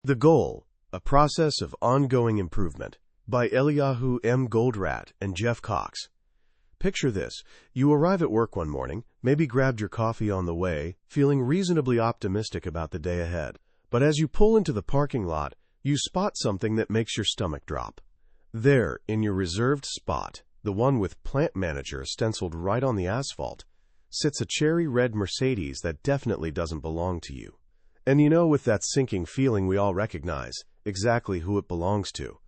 The Goal, A Process of Ongoing Improvement, by Eliyahu M. Goldratt and Jeff Cox. Picture this. You arrive at work one morning, maybe grabbed your coffee on the way, feeling reasonably optimistic about the day ahead. But as you pull into the parking lot, you spot something that makes your stomach drop. There, in your reserved spot, the one with plant manager stenciled right on the asphalt, sits a cherry red Mercedes that definitely doesn't belong to you. And you know, with that sinking feeling we all recognize, exactly who it belongs to.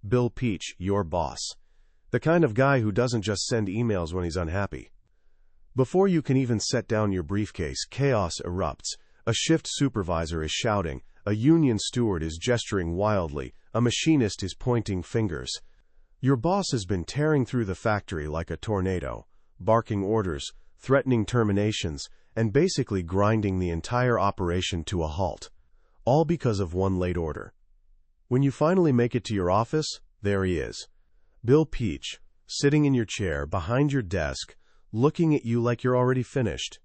Bill Peach, your boss. The kind of guy who doesn't just send emails when he's unhappy. Before you can even set down your briefcase, chaos erupts. A shift supervisor is shouting, a union steward is gesturing wildly, a machinist is pointing fingers. Your boss has been tearing through the factory like a tornado, barking orders, threatening terminations, and basically grinding the entire operation to a halt. All because of one late order. When you finally make it to your office, there he is. Bill Peach, sitting in your chair behind your desk, looking at you like you're already finished.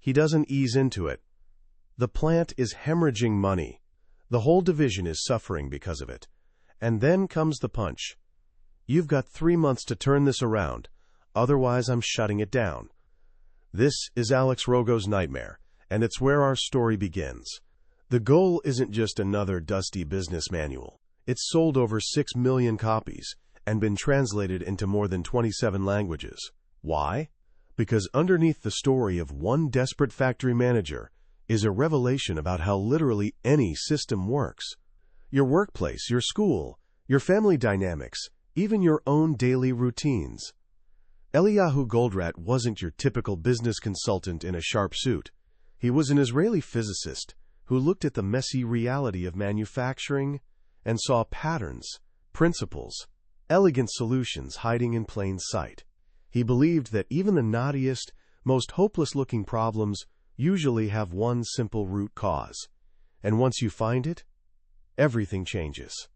He doesn't ease into it. The plant is hemorrhaging money. The whole division is suffering because of it. And then comes the punch. You've got 3 months to turn this around, otherwise I'm shutting it down. This is Alex Rogo's nightmare, and it's where our story begins. The Goal isn't just another dusty business manual. It's sold over 6 million copies and been translated into more than 27 languages. Why? Because underneath the story of one desperate factory manager is a revelation about how literally any system works. Your workplace, your school, your family dynamics, even your own daily routines. Eliyahu Goldratt wasn't your typical business consultant in a sharp suit. He was an Israeli physicist who looked at the messy reality of manufacturing and saw patterns, principles, elegant solutions hiding in plain sight. He believed that even the knottiest, most hopeless-looking problems usually have one simple root cause. And once you find it, everything changes.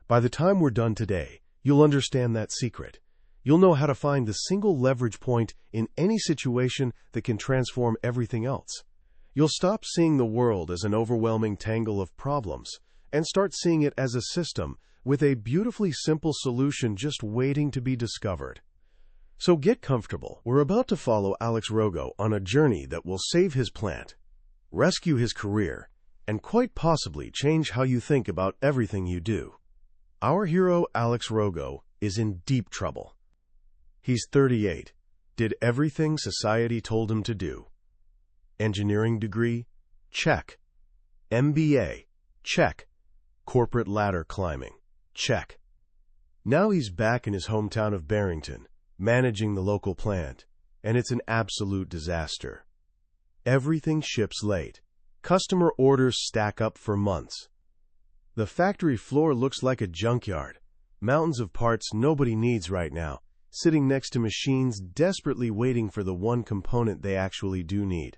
By the time we're done today, you'll understand that secret. You'll know how to find the single leverage point in any situation that can transform everything else. You'll stop seeing the world as an overwhelming tangle of problems and start seeing it as a system with a beautifully simple solution just waiting to be discovered. So get comfortable. We're about to follow Alex Rogo on a journey that will save his plant, rescue his career, and quite possibly change how you think about everything you do. Our hero, Alex Rogo, is in deep trouble. He's 38, did everything society told him to do. Engineering degree? Check. MBA? Check. Corporate ladder climbing? Check. Now he's back in his hometown of Barrington, managing the local plant, and it's an absolute disaster. Everything ships late. Customer orders stack up for months. The factory floor looks like a junkyard. Mountains of parts nobody needs right now, sitting next to machines desperately waiting for the one component they actually do need.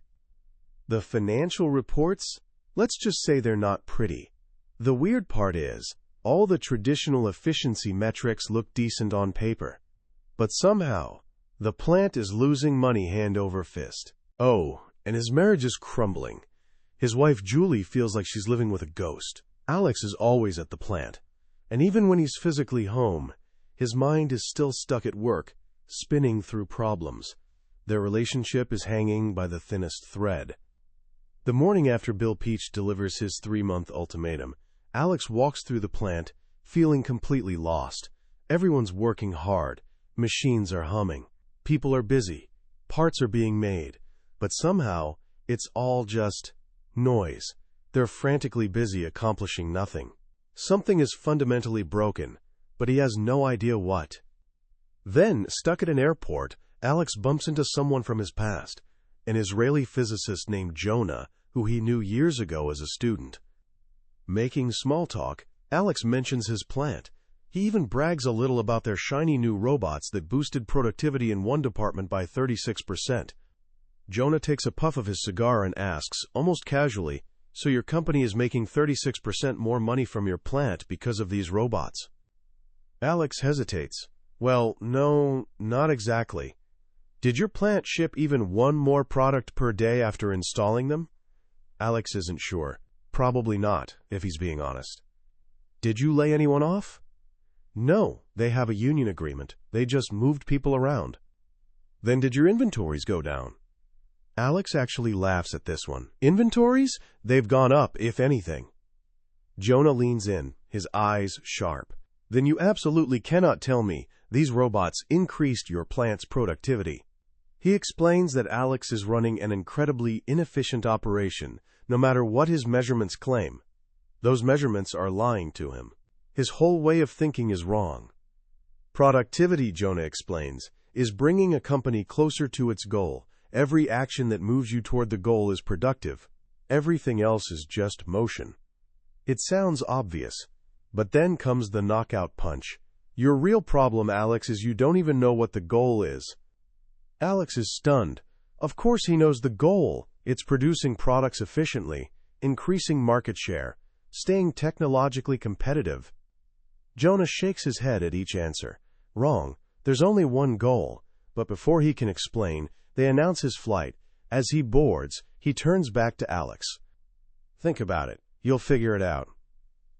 The financial reports? Let's just say they're not pretty. The weird part is, all the traditional efficiency metrics look decent on paper. But somehow, the plant is losing money hand over fist. Oh, and his marriage is crumbling. His wife Julie feels like she's living with a ghost. Alex is always at the plant, and even when he's physically home, his mind is still stuck at work, spinning through problems. Their relationship is hanging by the thinnest thread. The morning after Bill Peach delivers his 3-month ultimatum, Alex walks through the plant, feeling completely lost. Everyone's working hard. Machines are humming. People are busy. Parts are being made. But somehow, it's all just noise. They're frantically busy accomplishing nothing. Something is fundamentally broken, but he has no idea what. Then, stuck at an airport, Alex bumps into someone from his past, an Israeli physicist named Jonah, who he knew years ago as a student. Making small talk, Alex mentions his plant. He even brags a little about their shiny new robots that boosted productivity in one department by 36%. Jonah takes a puff of his cigar and asks, almost casually, "So your company is making 36% more money from your plant because of these robots?" Alex hesitates. "Well, no, not exactly. Did your plant ship even one more product per day after installing them?" Alex isn't sure. probably not, if he's being honest. Did you lay anyone off? No, they have a union agreement. They just moved people around. Then did your inventories go down? Alex actually laughs at this one. Inventories? They've gone up, if anything. Jonah leans in, his eyes sharp. Then you absolutely cannot tell me these robots increased your plant's productivity. He explains that Alex is running an incredibly inefficient operation, no matter what his measurements claim. Those measurements are lying to him. His whole way of thinking is wrong. Productivity, Jonah explains, is bringing a company closer to its goal. Every action that moves you toward the goal is productive. Everything else is just motion. It sounds obvious, but then comes the knockout punch. Your real problem, Alex, is you don't even know what the goal is. Alex is stunned. Of course he knows the goal. It's producing products efficiently, increasing market share, staying technologically competitive. Jonah shakes his head at each answer. Wrong. There's only one goal. But before he can explain, they announce his flight. As he boards, he turns back to Alex. Think about it. You'll figure it out.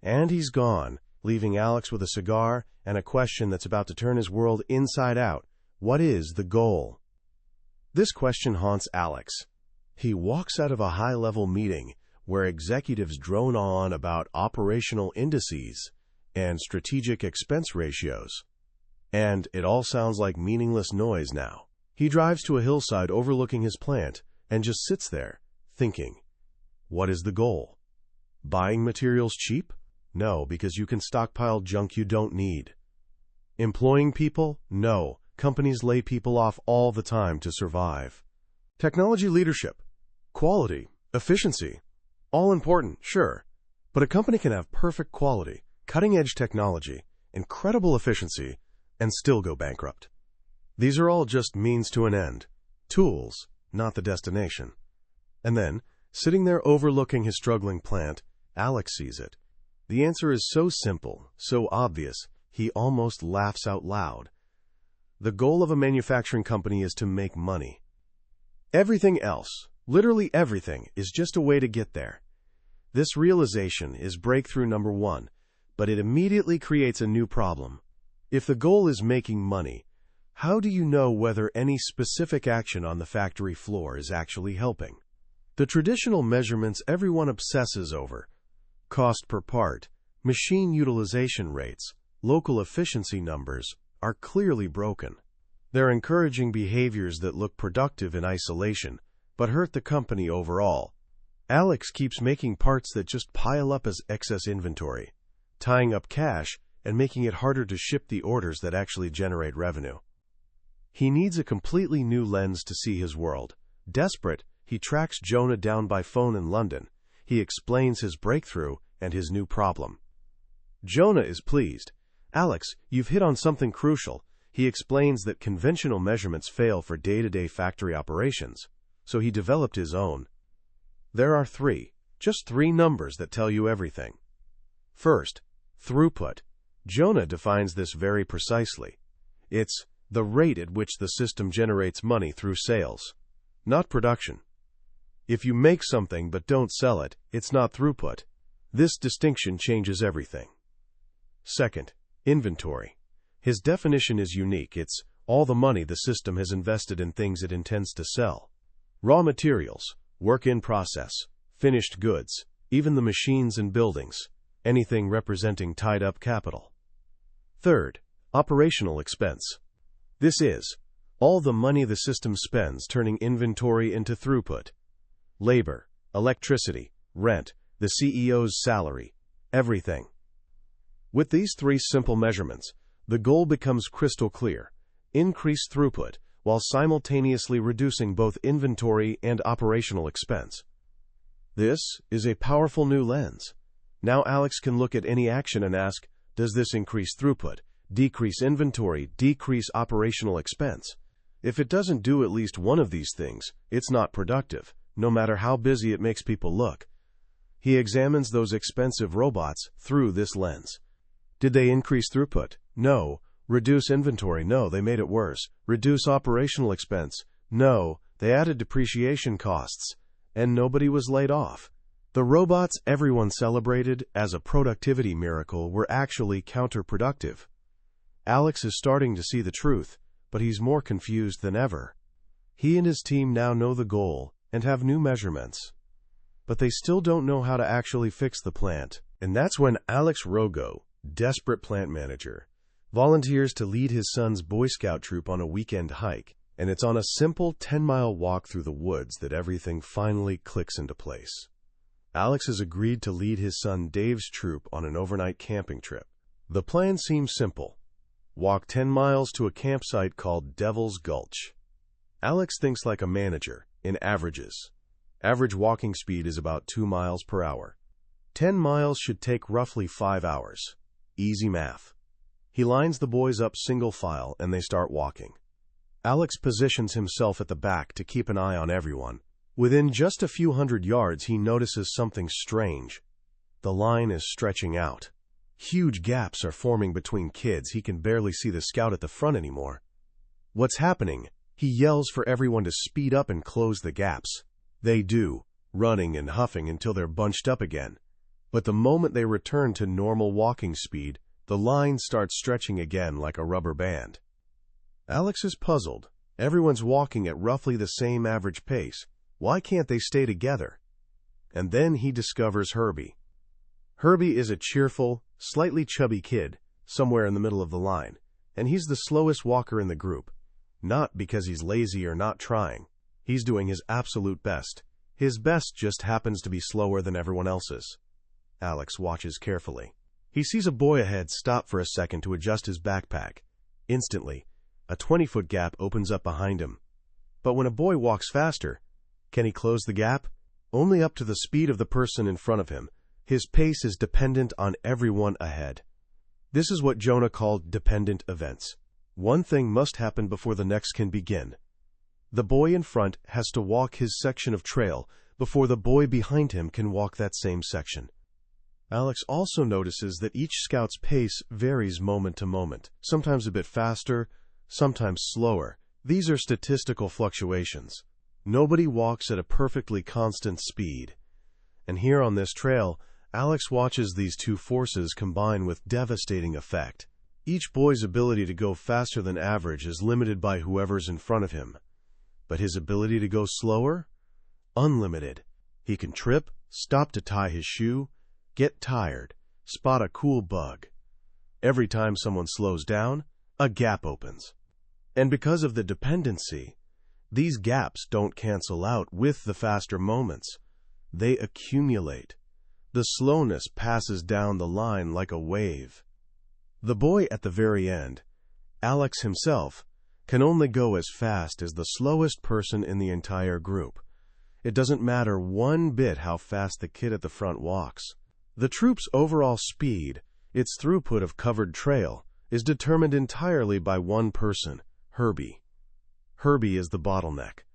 And he's gone, leaving Alex with a cigar and a question that's about to turn his world inside out. What is the goal? This question haunts Alex. He walks out of a high-level meeting where executives drone on about operational indices and strategic expense ratios. And it all sounds like meaningless noise now. He drives to a hillside overlooking his plant and just sits there, thinking. What is the goal? Buying materials cheap? No, because you can stockpile junk you don't need. Employing people? No, companies lay people off all the time to survive. Technology leadership, quality, efficiency, all important, sure. But a company can have perfect quality, cutting-edge technology, incredible efficiency, and still go bankrupt. These are all just means to an end. Tools, not the destination. And then, sitting there overlooking his struggling plant, Alex sees it. The answer is so simple, so obvious, he almost laughs out loud. The goal of a manufacturing company is to make money. Everything else, literally everything, is just a way to get there. This realization is breakthrough number one, but it immediately creates a new problem. If the goal is making money, how do you know whether any specific action on the factory floor is actually helping? The traditional measurements everyone obsesses over, cost per part, machine utilization rates, local efficiency numbers, are clearly broken. They're encouraging behaviors that look productive in isolation, but hurt the company overall. Alex keeps making parts that just pile up as excess inventory, tying up cash and making it harder to ship the orders that actually generate revenue. He needs a completely new lens to see his world. Desperate, he tracks Jonah down by phone in London. He explains his breakthrough and his new problem. Jonah is pleased. Alex, you've hit on something crucial. He explains that conventional measurements fail for day-to-day factory operations, so he developed his own. There are just three numbers that tell you everything. First, throughput. Jonah defines this very precisely. It's the rate at which the system generates money through sales, not production. If you make something but don't sell it, it's not throughput. This distinction changes everything. Second, inventory. His definition is unique. It's all the money the system has invested in things it intends to sell. Raw materials, work in process, finished goods, even the machines and buildings, anything representing tied-up capital. Third, operational expense. This is all the money the system spends turning inventory into throughput. Labor, electricity, rent, the CEO's salary, everything. With these three simple measurements, the goal becomes crystal clear. Increase throughput while simultaneously reducing both inventory and operational expense. This is a powerful new lens. Now Alex can look at any action and ask, does this increase throughput, decrease inventory, decrease operational expense? If it doesn't do at least one of these things, it's not productive, no matter how busy it makes people look. He examines those expensive robots through this lens. Did they increase throughput? No. Reduce inventory? No, they made it worse. Reduce operational expense? No, they added depreciation costs, and nobody was laid off. The robots everyone celebrated as a productivity miracle were actually counterproductive. Alex is starting to see the truth, but he's more confused than ever. He and his team now know the goal and have new measurements, but they still don't know how to actually fix the plant. And that's when Alex Rogo, desperate plant manager, volunteers to lead his son's Boy Scout troop on a weekend hike, and it's on a simple 10-mile walk through the woods that everything finally clicks into place. Alex has agreed to lead his son Dave's troop on an overnight camping trip. The plan seems simple. Walk 10 miles to a campsite called Devil's Gulch. Alex thinks like a manager, in averages. Average walking speed is about 2 miles per hour. 10 miles should take roughly 5 hours. Easy math. He lines the boys up single file and they start walking. Alex positions himself at the back to keep an eye on everyone. Within just a few hundred yards, he notices something strange. The line is stretching out. Huge gaps are forming between kids. He can barely see the scout at the front anymore. What's happening? He yells for everyone to speed up and close the gaps. They do, running and huffing until they're bunched up again. But the moment they return to normal walking speed, the line starts stretching again like a rubber band. Alex is puzzled. Everyone's walking at roughly the same average pace. Why can't they stay together? And then he discovers Herbie. Herbie is a cheerful, slightly chubby kid, somewhere in the middle of the line, and he's the slowest walker in the group. Not because he's lazy or not trying. He's doing his absolute best. His best just happens to be slower than everyone else's. Alex watches carefully. He sees a boy ahead stop for a second to adjust his backpack. Instantly, a 20-foot gap opens up behind him. But when a boy walks faster, can he close the gap? Only up to the speed of the person in front of him. His pace is dependent on everyone ahead. This is what Jonah called dependent events. One thing must happen before the next can begin. The boy in front has to walk his section of trail before the boy behind him can walk that same section. Alex also notices that each scout's pace varies moment to moment, sometimes a bit faster, sometimes slower. These are statistical fluctuations. Nobody walks at a perfectly constant speed. And here on this trail, Alex watches these two forces combine with devastating effect. Each boy's ability to go faster than average is limited by whoever's in front of him. But his ability to go slower? Unlimited. He can trip, stop to tie his shoe, get tired, spot a cool bug. Every time someone slows down, a gap opens. And because of the dependency, these gaps don't cancel out with the faster moments. They accumulate. The slowness passes down the line like a wave. The boy at the very end, Alex himself, can only go as fast as the slowest person in the entire group. It doesn't matter one bit how fast the kid at the front walks. The troop's overall speed, its throughput of covered trail, is determined entirely by one person, Herbie. Herbie is the bottleneck.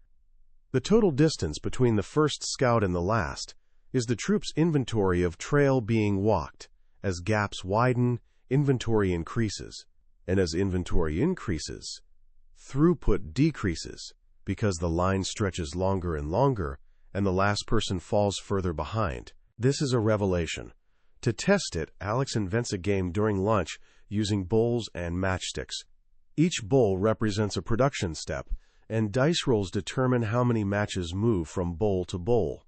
The total distance between the first scout and the last is the troop's inventory of trail being walked. As gaps widen, inventory increases. And as inventory increases, throughput decreases because the line stretches longer and longer and the last person falls further behind. This is a revelation. To test it, Alex invents a game during lunch using bowls and matchsticks. Each bowl represents a production step, and dice rolls determine how many matches move from bowl to bowl.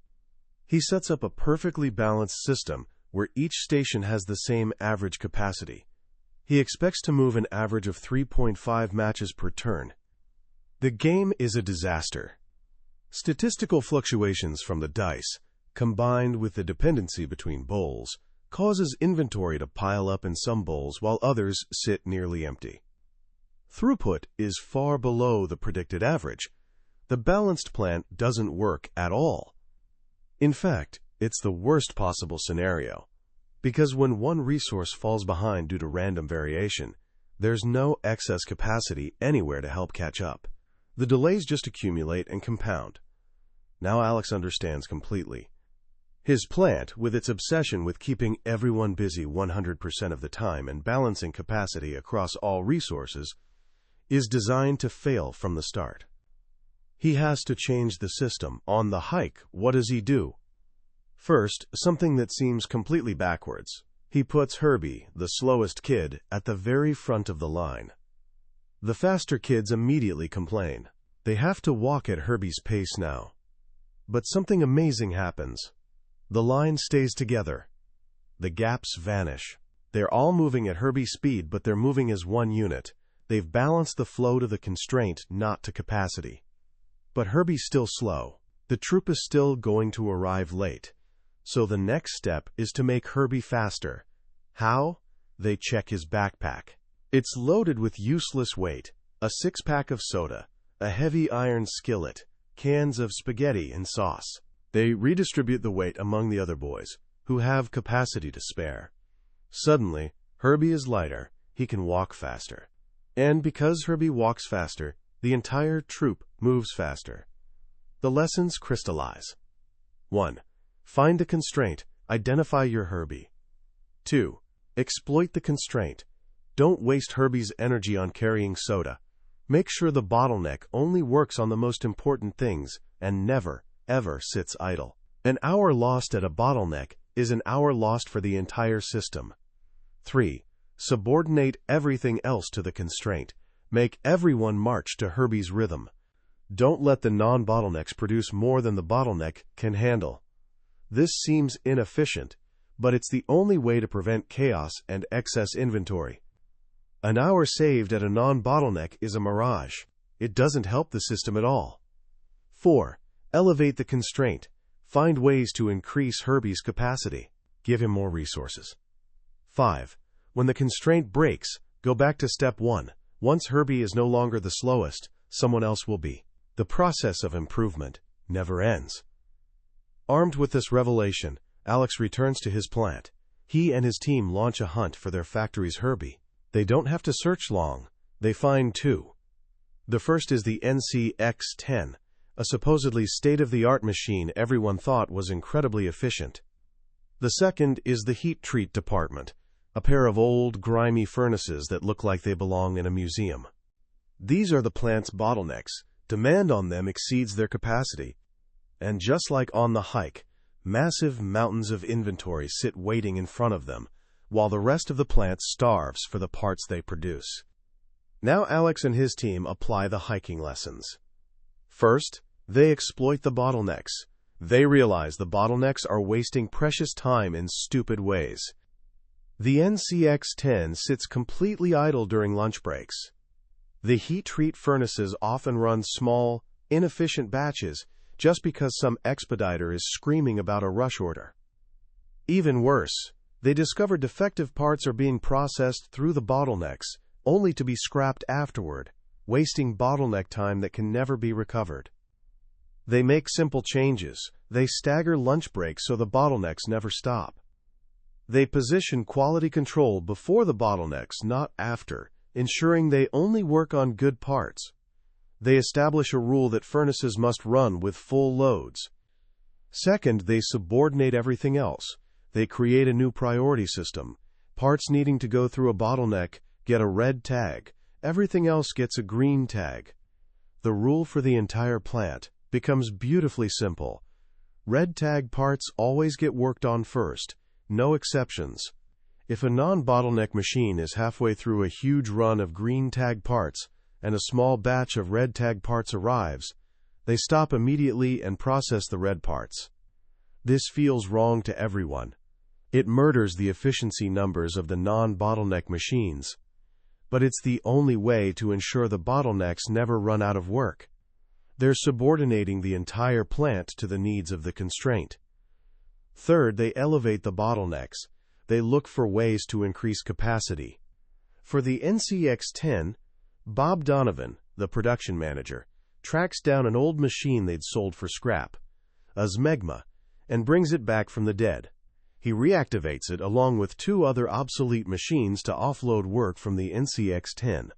He sets up a perfectly balanced system where each station has the same average capacity. He expects to move an average of 3.5 matches per turn. The game is a disaster. Statistical fluctuations from the dice, combined with the dependency between bowls, causes inventory to pile up in some bowls while others sit nearly empty. Throughput is far below the predicted average. The balanced plant doesn't work at all. In fact, it's the worst possible scenario, because when one resource falls behind due to random variation, there's no excess capacity anywhere to help catch up. The delays just accumulate and compound. Now Alex understands completely. His plant, with its obsession with keeping everyone busy 100% of the time and balancing capacity across all resources, is designed to fail from the start. He has to change the system. On the hike, what does he do? First, something that seems completely backwards. He puts Herbie, the slowest kid, at the very front of the line. The faster kids immediately complain. They have to walk at Herbie's pace now. But something amazing happens. The line stays together. The gaps vanish. They're all moving at Herbie's speed, but they're moving as one unit. They've balanced the flow to the constraint, not to capacity. But Herbie's still slow. The troop is still going to arrive late. So the next step is to make Herbie faster. How? They check his backpack. It's loaded with useless weight, a six-pack of soda, a heavy iron skillet, cans of spaghetti and sauce. They redistribute the weight among the other boys, who have capacity to spare. Suddenly, Herbie is lighter. He can walk faster. And because Herbie walks faster, the entire troop moves faster. The lessons crystallize. 1. Find the constraint. Identify your Herbie. 2. Exploit the constraint. Don't waste Herbie's energy on carrying soda. Make sure the bottleneck only works on the most important things and never, ever sits idle. An hour lost at a bottleneck is an hour lost for the entire system. 3. Subordinate everything else to the constraint. Make everyone march to Herbie's rhythm. Don't let the non-bottlenecks produce more than the bottleneck can handle. This seems inefficient, but it's the only way to prevent chaos and excess inventory. An hour saved at a non-bottleneck is a mirage. It doesn't help the system at all. 4. Elevate the constraint. Find ways to increase Herbie's capacity. Give him more resources. 5. When the constraint breaks, go back to step 1. Once Herbie is no longer the slowest, someone else will be. The process of improvement never ends. Armed with this revelation, Alex returns to his plant. He and his team launch a hunt for their factory's Herbie. They don't have to search long. They find two. The first is the NCX-10, a supposedly state-of-the-art machine everyone thought was incredibly efficient. The second is the heat treat department, a pair of old, grimy furnaces that look like they belong in a museum. These are the plant's bottlenecks. Demand on them exceeds their capacity. And just like on the hike, massive mountains of inventory sit waiting in front of them, while the rest of the plant starves for the parts they produce. Now Alex and his team apply the hiking lessons. First, they exploit the bottlenecks. They realize the bottlenecks are wasting precious time in stupid ways. The NCX-10 sits completely idle during lunch breaks. The heat treat furnaces often run small, inefficient batches just because some expediter is screaming about a rush order. Even worse, they discover defective parts are being processed through the bottlenecks, only to be scrapped afterward, wasting bottleneck time that can never be recovered. They make simple changes. They stagger lunch breaks so the bottlenecks never stop. They position quality control before the bottlenecks, not after, ensuring they only work on good parts. They establish a rule that furnaces must run with full loads. Second, they subordinate everything else. They create a new priority system. Parts needing to go through a bottleneck get a red tag. Everything else gets a green tag. The rule for the entire plant becomes beautifully simple. Red tag parts always get worked on first. No exceptions. If a non-bottleneck machine is halfway through a huge run of green tag parts and a small batch of red tag parts arrives, they stop immediately and process the red parts. This feels wrong to everyone. It murders the efficiency numbers of the non-bottleneck machines. But it's the only way to ensure the bottlenecks never run out of work. They're subordinating the entire plant to the needs of the constraint. Third, they elevate the bottlenecks. They look for ways to increase capacity. For the NCX-10, Bob Donovan, the production manager, tracks down an old machine they'd sold for scrap, a Zmegma, and brings it back from the dead. He reactivates it along with two other obsolete machines to offload work from the NCX-10.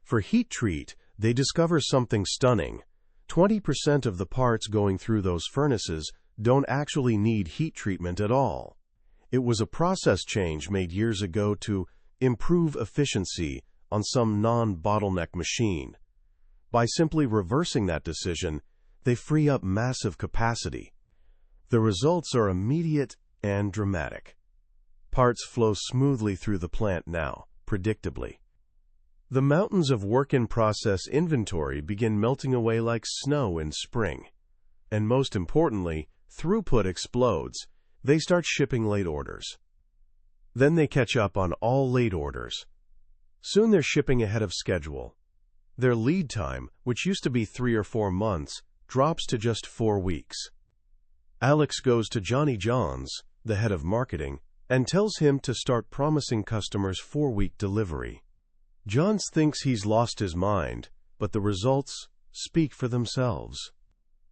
For heat treat, they discover something stunning. 20% of the parts going through those furnaces don't actually need heat treatment at all. It was a process change made years ago to improve efficiency on some non-bottleneck machine. By simply reversing that decision, they free up massive capacity. The results are immediate and dramatic. Parts flow smoothly through the plant now, predictably. The mountains of work-in-process inventory begin melting away like snow in spring. And most importantly, throughput explodes. They start shipping late orders. Then they catch up on all late orders. Soon they're shipping ahead of schedule. Their lead time, which used to be 3 or 4 months, drops to just 4 weeks. Alex goes to Johnny Johns, the head of marketing, and tells him to start promising customers 4-week delivery. Johns thinks he's lost his mind, but the results speak for themselves.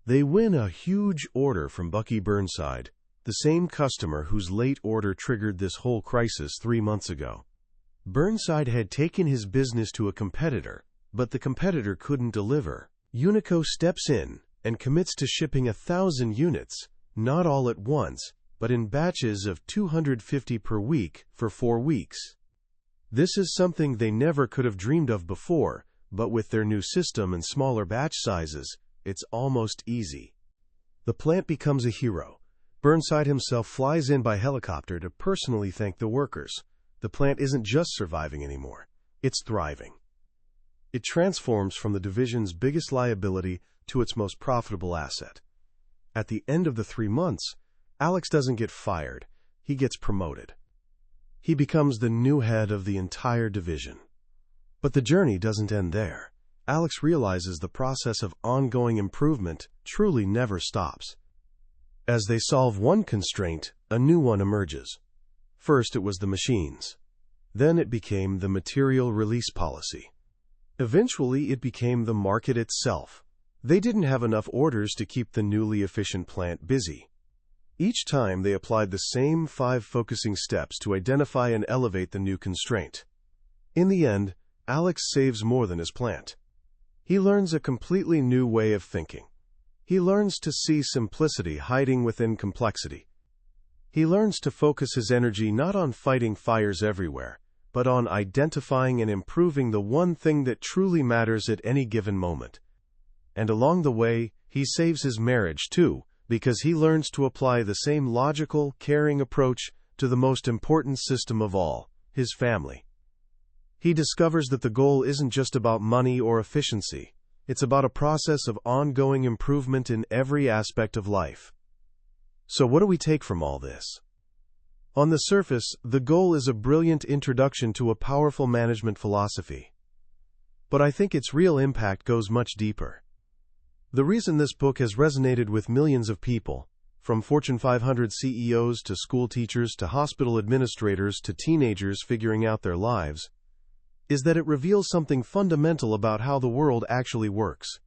They win a huge order from Bucky Burnside, the same customer whose late order triggered this whole crisis 3 months ago. Burnside had taken his business to a competitor, but the competitor couldn't deliver. Unico steps in and commits to shipping 1,000 units, not all at once, but in batches of 250 per week for 4 weeks. This is something they never could have dreamed of before, but with their new system and smaller batch sizes, it's almost easy. The plant becomes a hero. Burnside himself flies in by helicopter to personally thank the workers. The plant isn't just surviving anymore, it's thriving. It transforms from the division's biggest liability to its most profitable asset. At the end of the 3 months, Alex doesn't get fired, he gets promoted. He becomes the new head of the entire division. But the journey doesn't end there. Alex realizes the process of ongoing improvement truly never stops. As they solve one constraint, a new one emerges. First it was the machines. Then it became the material release policy. Eventually it became the market itself. They didn't have enough orders to keep the newly efficient plant busy. Each time they applied the same 5 focusing steps to identify and elevate the new constraint. In the end, Alex saves more than his plant. He learns a completely new way of thinking. He learns to see simplicity hiding within complexity. He learns to focus his energy not on fighting fires everywhere, but on identifying and improving the one thing that truly matters at any given moment. And along the way, he saves his marriage too, because he learns to apply the same logical, caring approach to the most important system of all, his family. He discovers that the goal isn't just about money or efficiency. It's about a process of ongoing improvement in every aspect of life. So what do we take from all this? On the surface, the goal is a brilliant introduction to a powerful management philosophy. But I think its real impact goes much deeper. The reason this book has resonated with millions of people, from Fortune 500 CEOs to school teachers to hospital administrators to teenagers figuring out their lives, is that it reveals something fundamental about how the world actually works.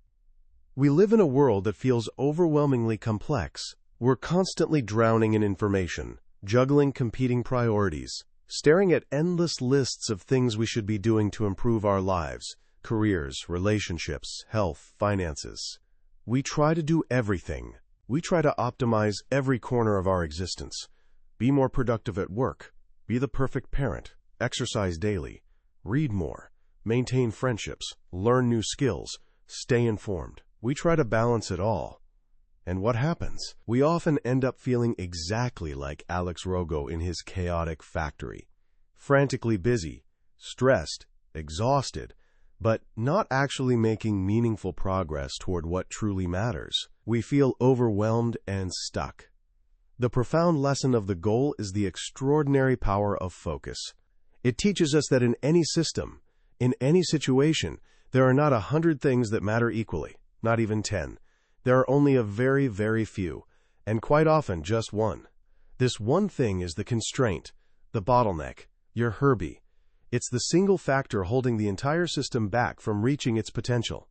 We live in a world that feels overwhelmingly complex. We're constantly drowning in information, juggling competing priorities, staring at endless lists of things we should be doing to improve our lives, careers, relationships, health, finances. We try to do everything. We try to optimize every corner of our existence. Be more productive at work. Be the perfect parent. Exercise daily. Read more. Maintain friendships. Learn new skills. Stay informed. We try to balance it all. And what happens? We often end up feeling exactly like Alex Rogo in his chaotic factory. Frantically busy, stressed, exhausted, but not actually making meaningful progress toward what truly matters. We feel overwhelmed and stuck. The profound lesson of the goal is the extraordinary power of focus. It teaches us that in any system, in any situation, there are not 100 things that matter equally, not even 10. There are only a very, very few, and quite often just one. This one thing is the constraint, the bottleneck, your Herbie. It's the single factor holding the entire system back from reaching its potential.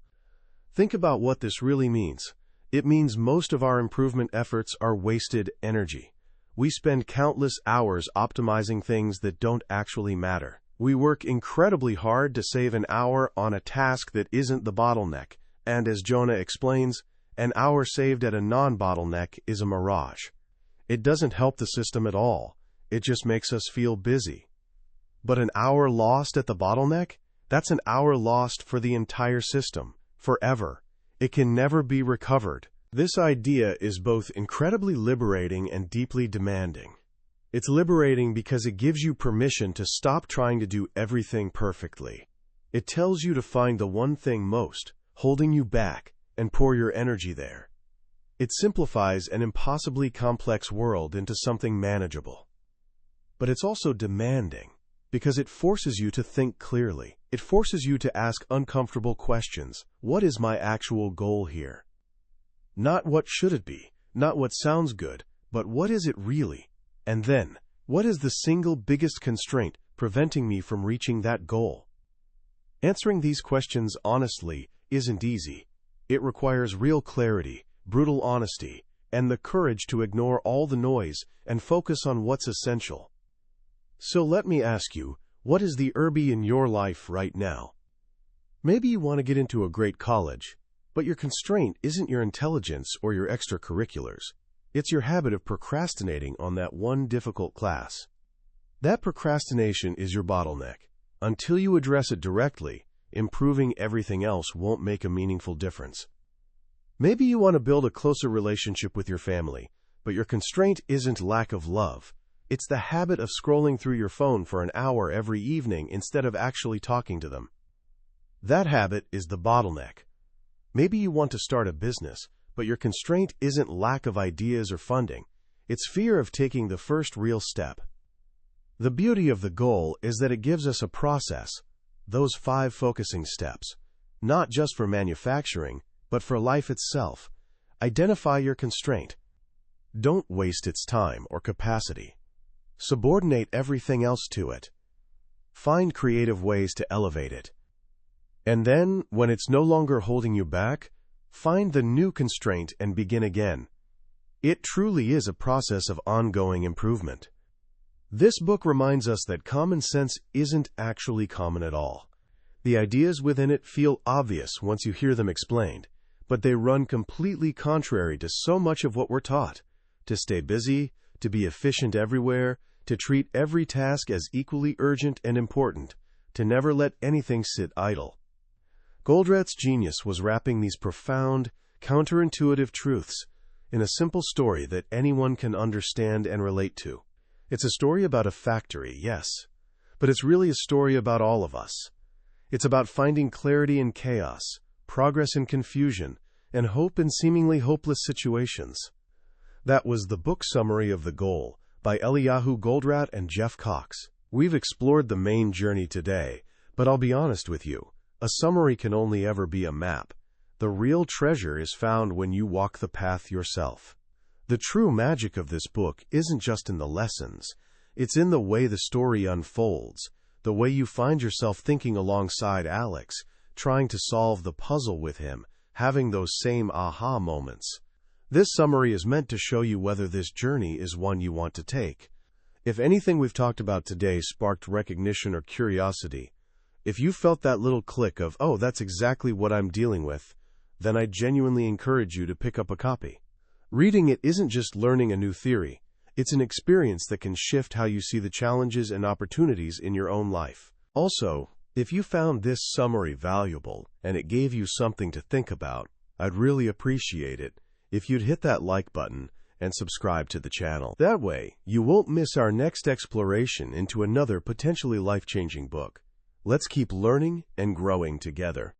Think about what this really means. It means most of our improvement efforts are wasted energy. We spend countless hours optimizing things that don't actually matter. We work incredibly hard to save an hour on a task that isn't the bottleneck, and as Jonah explains, an hour saved at a non-bottleneck is a mirage. It doesn't help the system at all. It just makes us feel busy. But an hour lost at the bottleneck? That's an hour lost for the entire system, forever. It can never be recovered. This idea is both incredibly liberating and deeply demanding. It's liberating because it gives you permission to stop trying to do everything perfectly. It tells you to find the one thing most holding you back and pour your energy there. It simplifies an impossibly complex world into something manageable. But it's also demanding because it forces you to think clearly. It forces you to ask uncomfortable questions. What is my actual goal here? Not what should it be, not what sounds good, but what is it really? And then, what is the single biggest constraint preventing me from reaching that goal? Answering these questions honestly isn't easy. It requires real clarity, brutal honesty, and the courage to ignore all the noise and focus on what's essential. So let me ask you, what is the Irby in your life right now? Maybe you want to get into a great college, but your constraint isn't your intelligence or your extracurriculars. It's your habit of procrastinating on that one difficult class. That procrastination is your bottleneck. Until you address it directly, improving everything else won't make a meaningful difference. Maybe you want to build a closer relationship with your family, but your constraint isn't lack of love. It's the habit of scrolling through your phone for an hour every evening instead of actually talking to them. That habit is the bottleneck. Maybe you want to start a business, but your constraint isn't lack of ideas or funding. It's fear of taking the first real step. The beauty of the goal is that it gives us a process, those 5 focusing steps, not just for manufacturing, but for life itself. Identify your constraint. Don't waste its time or capacity. Subordinate everything else to it. Find creative ways to elevate it. And then, when it's no longer holding you back, find the new constraint and begin again. It truly is a process of ongoing improvement. This book reminds us that common sense isn't actually common at all. The ideas within it feel obvious once you hear them explained, but they run completely contrary to so much of what we're taught. To stay busy, to be efficient everywhere, to treat every task as equally urgent and important, to never let anything sit idle. Goldratt's genius was wrapping these profound, counterintuitive truths in a simple story that anyone can understand and relate to. It's a story about a factory, yes, but it's really a story about all of us. It's about finding clarity in chaos, progress in confusion, and hope in seemingly hopeless situations. That was the book summary of The Goal by Eliyahu Goldratt and Jeff Cox. We've explored the main journey today, but I'll be honest with you, a summary can only ever be a map. The real treasure is found when you walk the path yourself. The true magic of this book isn't just in the lessons. It's in the way the story unfolds, the way you find yourself thinking alongside Alex, trying to solve the puzzle with him, having those same aha moments. This summary is meant to show you whether this journey is one you want to take. If anything we've talked about today sparked recognition or curiosity, if you felt that little click of, oh, that's exactly what I'm dealing with, then I genuinely encourage you to pick up a copy. Reading it isn't just learning a new theory. It's an experience that can shift how you see the challenges and opportunities in your own life. Also, if you found this summary valuable and it gave you something to think about, I'd really appreciate it if you'd hit that like button and subscribe to the channel. That way, you won't miss our next exploration into another potentially life-changing book. Let's keep learning and growing together.